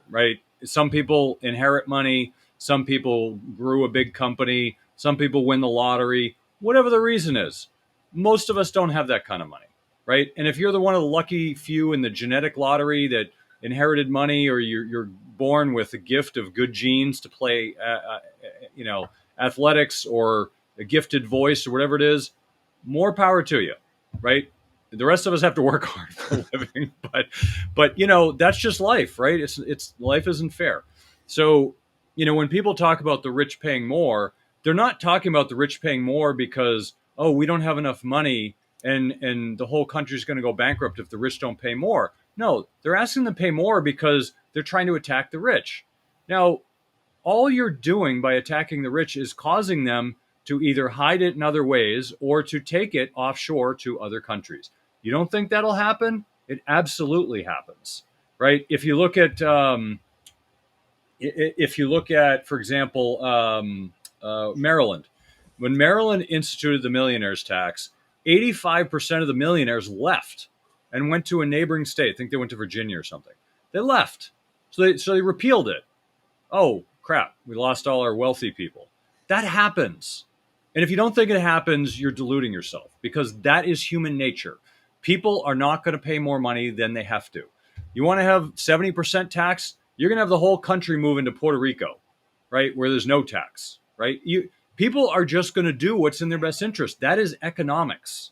right? Some people inherit money. Some people grew a big company. Some people win the lottery. Whatever the reason is, most of us don't have that kind of money, right? And if you're one of the lucky few in the genetic lottery that inherited money, or you're born with a gift of good genes to play, athletics, or a gifted voice, or whatever it is, more power to you, right? The rest of us have to work hard for a living, but that's just life, right? It's life isn't fair. So, when people talk about the rich paying more, they're not talking about the rich paying more because, oh, we don't have enough money and the whole country is going to go bankrupt if the rich don't pay more. No, they're asking them to pay more because they're trying to attack the rich. Now, all you're doing by attacking the rich is causing them to either hide it in other ways or to take it offshore to other countries. You don't think that'll happen? It absolutely happens, right? If you look at, for example, Maryland, when Maryland instituted the millionaires tax, 85% of the millionaires left and went to a neighboring state. I think they went to Virginia or something. They left, so they repealed it. Oh crap! We lost all our wealthy people. That happens. And if you don't think it happens, you're deluding yourself, because that is human nature. People are not going to pay more money than they have to. You want to have 70% tax, you're going to have the whole country move into Puerto Rico, right? Where there's no tax, right? People are just going to do what's in their best interest. That is economics.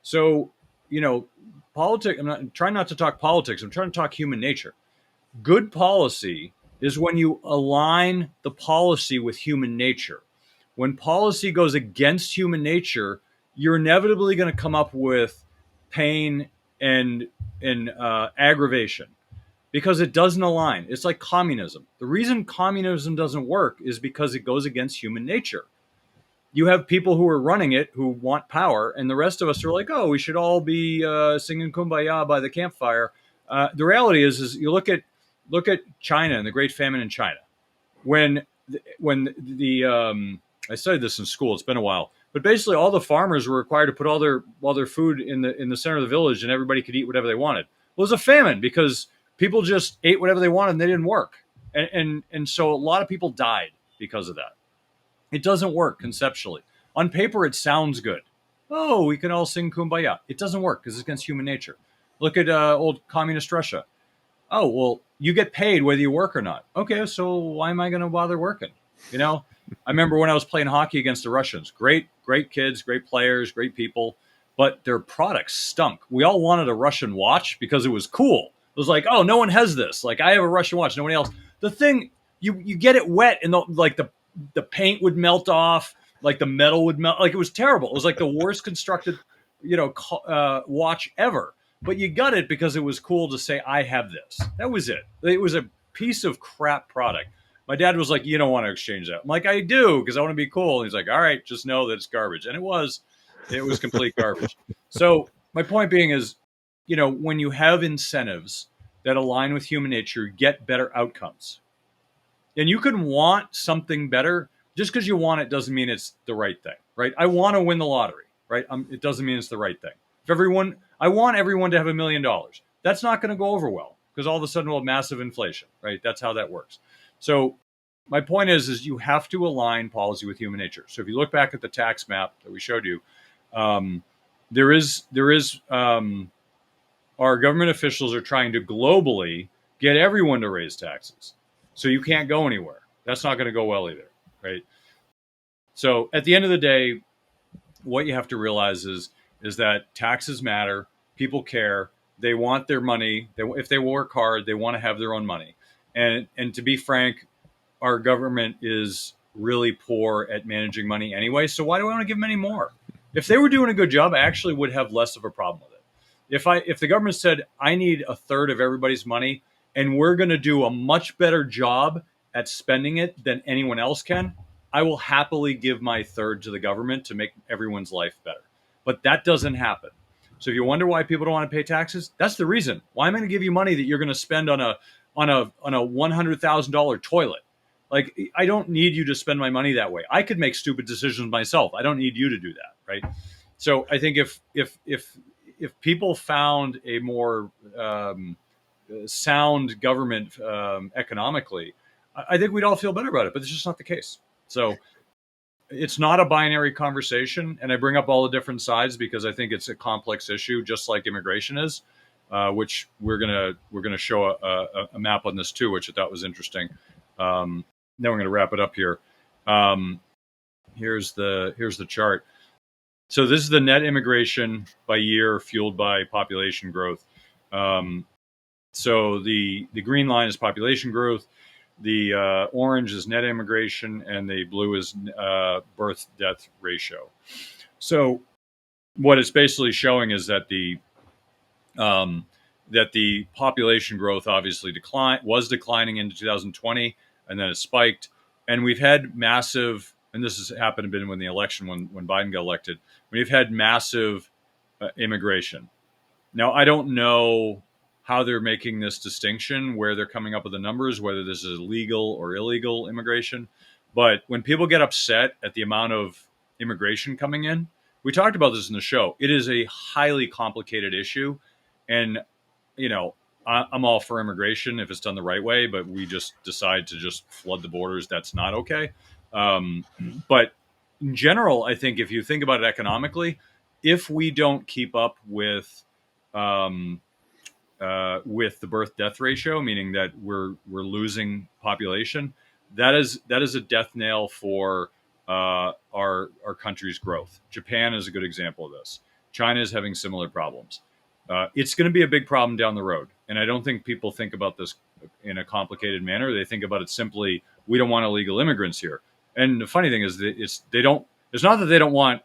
So, you know, politics, I'm not trying not to talk politics. I'm trying to talk human nature. Good policy is when you align the policy with human nature. When policy goes against human nature, you're inevitably going to come up with pain and aggravation, because it doesn't align. It's like communism. The reason communism doesn't work is because it goes against human nature. You have people who are running it who want power, and the rest of us are like, oh, we should all be singing "Kumbaya" by the campfire. The reality is look at China and the Great Famine in China. When I studied this in school. It's been a while, but basically all the farmers were required to put all their food in the center of the village, and everybody could eat whatever they wanted. Well, it was a famine because people just ate whatever they wanted and they didn't work, and so a lot of people died because of that. It doesn't work conceptually. On paper, it sounds good. Oh, we can all sing "Kumbaya." It doesn't work because it's against human nature. Look at old communist Russia. Oh, well, you get paid whether you work or not. Okay, so why am I going to bother working? You know, I remember when I was playing hockey against the Russians. Great kids, great players, great people, but their products stunk. We all wanted a Russian watch because it was cool. It was like, oh, no one has this. Like, I have a Russian watch, nobody else. The thing, you get it wet, and the paint would melt off, like the metal would melt. Like, it was terrible. It was like the worst constructed, watch ever. But you got it because it was cool to say, I have this. That was it. It was a piece of crap product. My dad was like, you don't want to exchange that. I'm like, I do, because I want to be cool. And he's like, all right, just know that it's garbage. And it was complete garbage. So my point being is, when you have incentives that align with human nature, you get better outcomes. And you can want something better. Just because you want it doesn't mean it's the right thing, right? I want to win the lottery, right? It doesn't mean it's the right thing. I want everyone to have $1 million. That's not going to go over well, because all of a sudden we'll have massive inflation, right? That's how that works. So my point is you have to align policy with human nature. So if you look back at the tax map that we showed you, there is our government officials are trying to globally get everyone to raise taxes. So you can't go anywhere. That's not going to go well either, right? So at the end of the day, what you have to realize is that taxes matter. People care. They want their money. If they work hard, they want to have their own money. And to be frank, our government is really poor at managing money anyway. So why do I want to give them any more? If they were doing a good job, I actually would have less of a problem with it. If the government said, I need a third of everybody's money, and we're going to do a much better job at spending it than anyone else can, I will happily give my third to the government to make everyone's life better. But that doesn't happen. So if you wonder why people don't want to pay taxes, that's the reason. Why am I going to give you money that you're going to spend on a $100,000 toilet? Like, I don't need you to spend my money that way. I could make stupid decisions myself. I don't need you to do that, right? So I think if people found a more sound government economically, I think we'd all feel better about it. But it's just not the case. So it's not a binary conversation, and I bring up all the different sides because I think it's a complex issue, just like immigration is, which we're gonna show a map on this too, which I thought was interesting. Then we're gonna wrap it up here. Here's the chart. So this is the net immigration by year fueled by population growth. So the green line is population growth. The orange is net immigration, and the blue is birth-death ratio. So what it's basically showing is that the population growth obviously was declining into 2020, and then it spiked. And we've had massive, and this has happened a bit when the election, when Biden got elected, we've had massive immigration. Now, I don't know how they're making this distinction, where they're coming up with the numbers, whether this is legal or illegal immigration. But when people get upset at the amount of immigration coming in, we talked about this in the show. It is a highly complicated issue. And, I'm all for immigration if it's done the right way, but we just decide to just flood the borders. That's not okay. But in general, I think if you think about it economically, if we don't keep up um, with the birth death ratio, meaning that we're losing population, that is a death nail for our country's growth. Japan is a good example of this. China is having similar problems. It's going to be a big problem down the road, and I don't think people think about this in a complicated manner. They think about it simply: we don't want illegal immigrants here. And the funny thing is that they don't. It's not that they don't want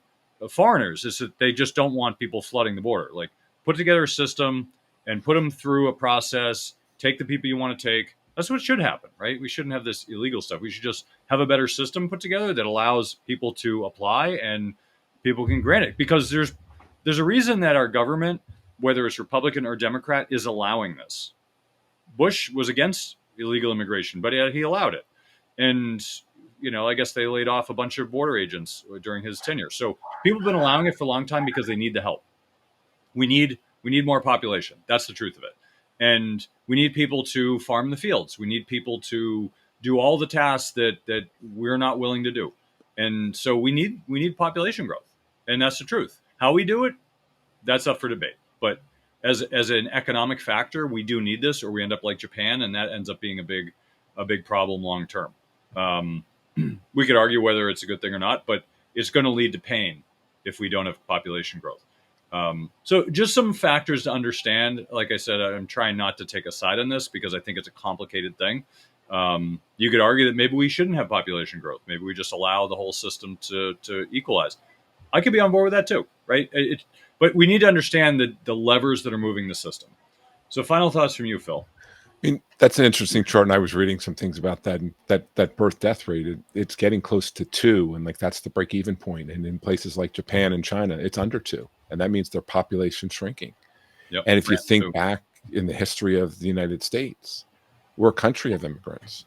foreigners; it's that they just don't want people flooding the border. Like, put together a system and put them through a process. Take the people you want to take. That's what should happen, right? We shouldn't have this illegal stuff. We should just have a better system put together that allows people to apply and people can grant it. Because there's a reason that our government, whether it's Republican or Democrat, is allowing this. Bush was against illegal immigration, but he allowed it. And I guess they laid off a bunch of border agents during his tenure. So people have been allowing it for a long time because they need the help. We need more population. That's the truth of it. And we need people to farm the fields. We need people to do all the tasks that we're not willing to do. And so we need population growth. And that's the truth. How we do it, that's up for debate. But as an economic factor, we do need this, or we end up like Japan, and that ends up being a big problem long term. Um, we could argue whether it's a good thing or not, but it's going to lead to pain if we don't have population growth. So just some factors to understand. Like I said, I'm trying not to take a side on this because I think it's a complicated thing. You could argue that maybe we shouldn't have population growth. Maybe we just allow the whole system to equalize. I could be on board with that too, right? But we need to understand the levers that are moving the system. So final thoughts from you, Phil. I mean, that's an interesting chart, and I was reading some things about that. And that birth death rate, it's getting close to 2, and like that's the break even point. And in places like Japan and China, it's under 2, and that means their population shrinking. Yep. And if you think Too. back in the history of the United States, we're a country of immigrants,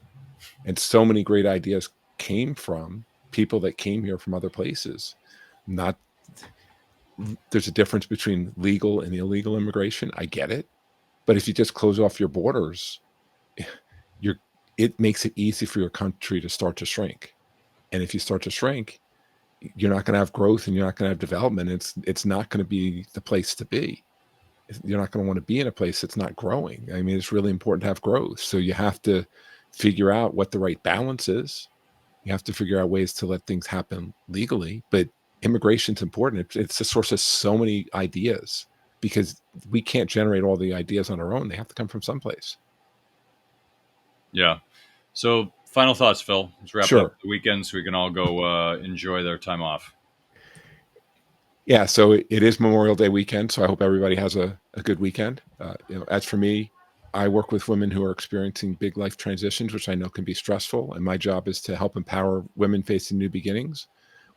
and so many great ideas came from people that came here from other places. Not There's a difference between legal and illegal immigration. I get it. But if you just close off your borders, it makes it easy for your country to start to shrink. And if you start to shrink, you're not going to have growth and you're not going to have development. It's not going to be the place to be. You're not going to want to be in a place that's not growing. I mean, it's really important to have growth. So you have to figure out what the right balance is. You have to figure out ways to let things happen legally. But immigration's important. It's a source of so many ideas, because we can't generate all the ideas on our own. They have to come from someplace. Yeah. So final thoughts, Phil. Let's wrap Sure. up the weekend so we can all go enjoy their time off. Yeah, so it is Memorial Day weekend, so I hope everybody has a good weekend. As for me, I work with women who are experiencing big life transitions, which I know can be stressful, and my job is to help empower women facing new beginnings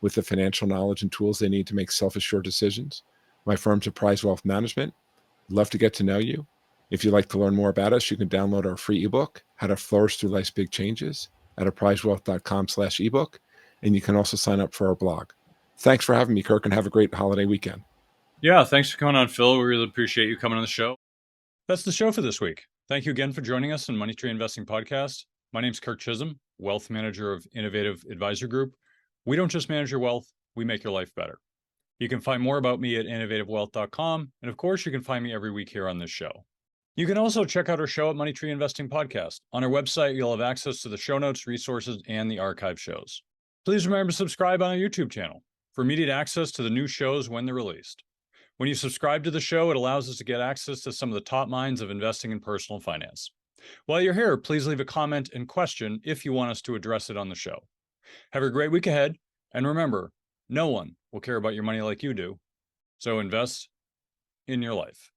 with the financial knowledge and tools they need to make self-assured decisions. My firm's Apprise Wealth Management. Love to get to know you. If you'd like to learn more about us, you can download our free ebook, How to Flourish Through Life's Big Changes, at apprisewealth.com/ebook, and you can also sign up for our blog. Thanks for having me, Kirk, and have a great holiday weekend. Yeah, thanks for coming on, Phil. We really appreciate you coming on the show. That's the show for this week. Thank you again for joining us on Money Tree Investing Podcast. My name's Kirk Chisholm, Wealth Manager of Innovative Advisor Group. We don't just manage your wealth, we make your life better. You can find more about me at innovativewealth.com. And of course, you can find me every week here on this show. You can also check out our show at Money Tree Investing Podcast. On our website, you'll have access to the show notes, resources, and the archive shows. Please remember to subscribe on our YouTube channel for immediate access to the new shows when they're released. When you subscribe to the show, it allows us to get access to some of the top minds of investing in personal finance. While you're here, please leave a comment and question if you want us to address it on the show. Have a great week ahead, and remember, no one will care about your money like you do, so invest in your life.